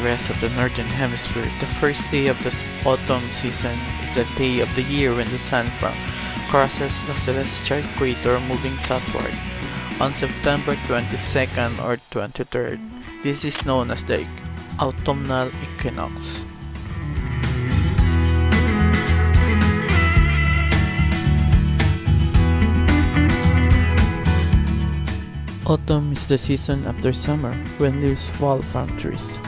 rest of the northern hemisphere, the first day of the autumn season is the day of the year when the sun crosses the celestial equator moving southward on September 22nd or 23rd. This is known as the Autumnal Equinox. Autumn is the season after summer, when leaves fall from trees.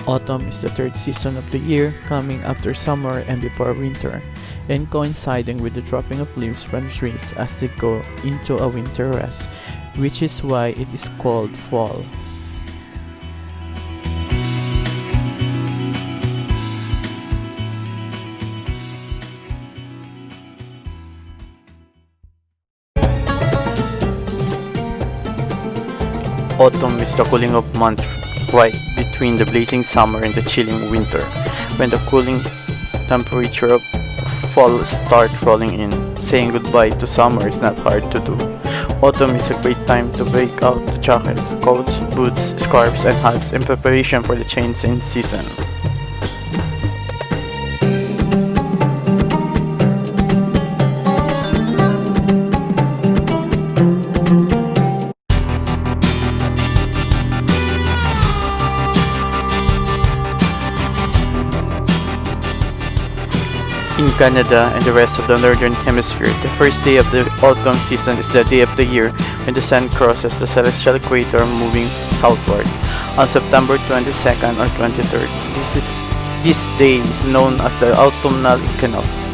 Autumn is the third season of the year, coming after summer and before winter, and coinciding with the dropping of leaves from trees as they go into a winter rest, which is why it is called fall. Autumn is the cooling off month right between the blazing summer and the chilling winter, when the cooling temperature of fall start rolling in. Saying goodbye to summer is not hard to do. Autumn is a great time to break out the jackets, coats, boots, scarves, and hats in preparation for the change in season. In Canada and the rest of the northern hemisphere, the first day of the autumn season is the day of the year when the sun crosses the celestial equator moving southward on September 22nd or 23rd. This day is known as the Autumnal Equinox.